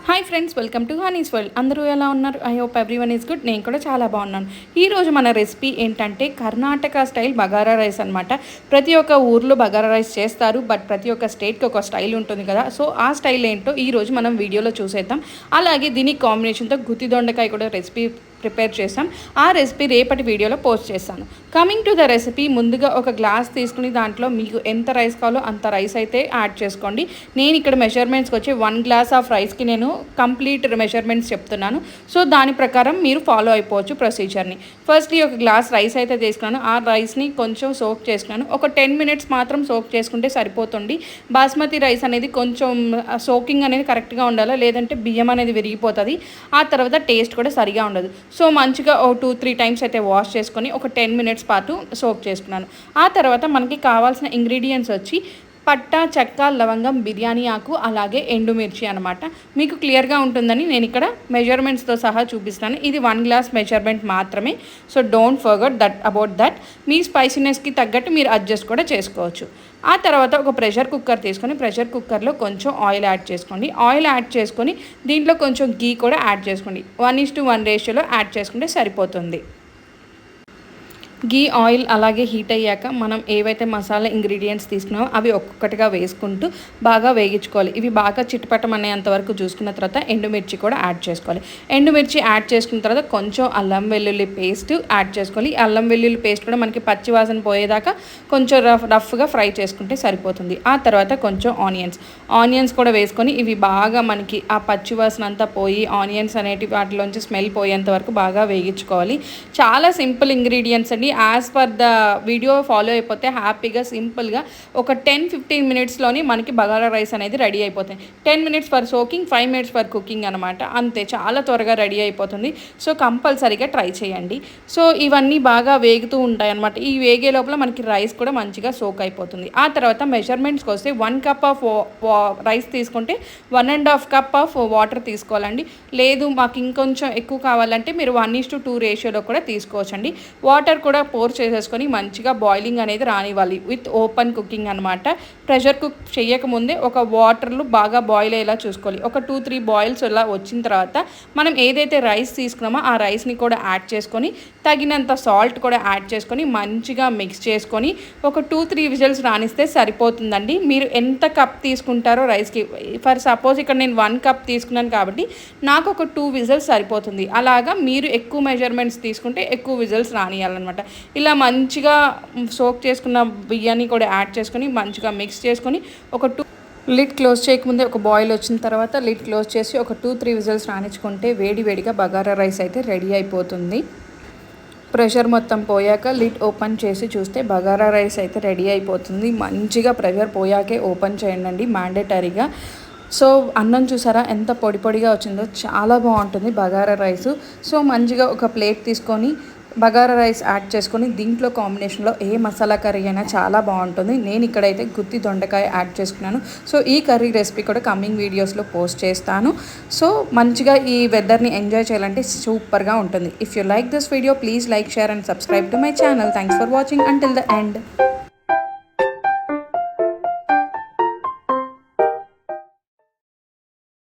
Hi friends, welcome to Honey's world. అందరూ ఎలా ఉన్నారు? I hope everyone is good. నేను కూడా చాలా బాగున్నాను. ఈరోజు మన రెసిపీ ఏంటంటే కర్ణాటక స్టైల్ బగారా రైస్ అనమాట. ప్రతి ఒక్క ఊర్లో బగారా రైస్ చేస్తారు, బట్ ప్రతి ఒక్క స్టేట్కి ఒక స్టైల్ ఉంటుంది కదా. సో ఆ స్టైల్ ఏంటో ఈరోజు మనం వీడియోలో చూసేద్దాం. అలాగే దీనికి కాంబినేషన్తో గుత్తి దొండకాయ కూడా రెసిపీ ప్రిపేర్ చేస్తాం. ఆ రెసిపీ రేపటి వీడియోలో పోస్ట్ చేస్తాను. కమింగ్ టు ద రెసిపీ, ముందుగా ఒక గ్లాస్ తీసుకుని దాంట్లో మీకు ఎంత రైస్ కావాలో అంత రైస్ అయితే యాడ్ చేసుకోండి. నేను ఇక్కడ మెజర్మెంట్స్కి వచ్చి 1 గ్లాస్ ఆఫ్ రైస్కి నేను కంప్లీట్ మెజర్మెంట్స్ చెప్తున్నాను. సో దాని ప్రకారం మీరు ఫాలో అయిపోవచ్చు ప్రొసీజర్ని. ఫస్ట్లీ ఒక గ్లాస్ రైస్ అయితే తీసుకున్నాను. ఆ రైస్ని కొంచెం సోక్ చేసుకున్నాను. ఒక 10 మినిట్స్ మాత్రం సోక్ చేసుకుంటే సరిపోతుంది. బాస్మతి రైస్ అనేది కొంచెం సోకింగ్ అనేది కరెక్ట్గా ఉండాలి, లేదంటే బియ్యం అనేది విరిగిపోతుంది. ఆ తర్వాత టేస్ట్ కూడా సరిగా ఉండదు. సో మంచిగా 2-3 టైమ్స్ అయితే వాష్ చేసుకొని ఒక 10 మినిట్స్ పాటు సోక్ చేసుకున్నాను. ఆ తర్వాత మనకి కావాల్సిన ఇంగ్రీడియంట్స్ వచ్చి పట్టా, చెక్క, లవంగం, బిర్యానీ ఆకు, అలాగే ఎండుమిర్చి అనమాట. మీకు క్లియర్గా ఉంటుందని నేను ఇక్కడ మెజర్మెంట్స్తో సహా చూపిస్తాను. ఇది 1 గ్లాస్ మెజర్మెంట్ మాత్రమే. So don't forget about that. మీ స్పైసీనెస్కి తగ్గట్టు మీరు అడ్జస్ట్ కూడా చేసుకోవచ్చు. ఆ తర్వాత ఒక ప్రెషర్ కుక్కర్ తీసుకొని ప్రెషర్ కుక్కర్లో కొంచెం ఆయిల్ యాడ్ చేసుకోండి. ఆయిల్ యాడ్ చేసుకొని దీంట్లో కొంచెం గీ కూడా యాడ్ చేసుకోండి. 1:1 రేషియోలో యాడ్ చేసుకుంటే సరిపోతుంది. గీ ఆయిల్ అలాగే హీట్ అయ్యాక మనం ఏవైతే మసాలా ఇంగ్రీడియంట్స్ తీసుకున్నామో అవి ఒక్కొక్కటిగా వేసుకుంటూ బాగా వేగించుకోవాలి. ఇవి బాగా చిటపటం అనేంత వరకు చూసుకున్న తర్వాత ఎండుమిర్చి కూడా యాడ్ చేసుకోవాలి. ఎండుమిర్చి యాడ్ చేసుకున్న తర్వాత కొంచెం అల్లం వెల్లుల్లి పేస్ట్ యాడ్ చేసుకోవాలి. అల్లం వెల్లుల్లి పేస్ట్ కూడా మనకి పచ్చి వాసన పోయేదాకా కొంచెం రఫ్గా ఫ్రై చేసుకుంటే సరిపోతుంది. ఆ తర్వాత కొంచెం ఆనియన్స్ కూడా వేసుకొని ఇవి బాగా మనకి ఆ పచ్చి వాసన అంతా పోయి ఆనియన్స్ అనేటివి వాటిలోంచి స్మెల్ పోయేంత వరకు బాగా వేగించుకోవాలి. చాలా సింపుల్ ఇంగ్రీడియంట్స్ అండి. As per the video follow అయిపోతే హ్యాపీగా సింపుల్గా ఒక 10-15 మినిట్స్లోని మనకి బగారా రైస్ అనేది రెడీ అయిపోతాయి. 10 minutes for soaking, 5 minutes for cooking అనమాట. అంతే, చాలా త్వరగా రెడీ అయిపోతుంది. సో కంపల్సరీగా ట్రై చేయండి. సో ఇవన్నీ బాగా వేగుతూ ఉంటాయి అనమాట. ఈ వేగే లోపల మనకి రైస్ కూడా మంచిగా సోక్ అయిపోతుంది. ఆ తర్వాత మెజర్మెంట్స్కి వస్తే 1 కప్ ఆఫ్ రైస్ తీసుకుంటే 1.5 కప్ ఆఫ్ వాటర్ తీసుకోవాలండి. లేదు మాకు ఇంకొంచెం ఎక్కువ కావాలంటే మీరు 1:2 రేషియోలో కూడా తీసుకోవచ్చండి. వాటర్ కూడా పోర్ చేసేసుకొని మంచిగా బాయిలింగ్ అనేది రానివ్వాలి విత్ ఓపెన్ కుకింగ్ అనమాట. ప్రెషర్ కుక్ చేయకముందే ఒక వాటర్లు బాగా బాయిల్ అయ్యేలా చూసుకోవాలి. ఒక 2-3 బాయిల్స్ ఇలా వచ్చిన తర్వాత మనం ఏదైతే రైస్ తీసుకున్నామో ఆ రైస్ని కూడా యాడ్ చేసుకొని తగినంత సాల్ట్ కూడా యాడ్ చేసుకొని మంచిగా మిక్స్ చేసుకొని ఒక 2-3 విజిల్స్ రానిస్తే సరిపోతుందండి. మీరు ఎంత కప్ తీసుకుంటారో రైస్కి, ఫర్ సపోజ్ ఇక్కడ నేను 1 కప్ తీసుకున్నాను కాబట్టి నాకు ఒక 2 విజిల్స్ సరిపోతుంది. అలాగా మీరు ఎక్కువ మెజర్మెంట్స్ తీసుకుంటే ఎక్కువ విజిల్స్ రానియాలన్నమాట. ఇలా మంచిగా సోక్ చేసుకున్న బియ్యాన్ని కూడా యాడ్ చేసుకొని మంచిగా మిక్స్ చేసుకొని ఒక లిడ్ క్లోజ్ చేయకముందే ఒక బాయిల్ వచ్చిన తర్వాత లిడ్ క్లోజ్ చేసి ఒక 2-3 విజిల్స్ రానిచ్చుకుంటే వేడివేడిగా బగారా రైస్ అయితే రెడీ అయిపోతుంది. ప్రెషర్ మొత్తం పోయాక లిడ్ ఓపెన్ చేసి చూస్తే బగారా రైస్ అయితే రెడీ అయిపోతుంది. మంచిగా ప్రెషర్ పోయాకే ఓపెన్ చేయండి మ్యాండేటరీగా. సో అన్నం చూసారా ఎంత పొడి పొడిగా వచ్చిందో, చాలా బాగుంటుంది బగారా రైసు. సో మంచిగా ఒక ప్లేట్ తీసుకొని బగారా రైస్ యాడ్ చేసుకొని దీంట్లో కాంబినేషన్లో ఏ మసాలా కర్రీ అయినా చాలా బాగుంటుంది. నేను ఇక్కడైతే గుత్తి దొండకాయ యాడ్ చేసుకున్నాను. సో ఈ కర్రీ రెసిపీ కూడా కమింగ్ వీడియోస్లో పోస్ట్ చేస్తాను. సో మంచిగా ఈ వెదర్ని ఎంజాయ్ చేయాలంటే సూపర్గా ఉంటుంది. If you like this video please like, share and subscribe to my channel. Thanks for watching until the end.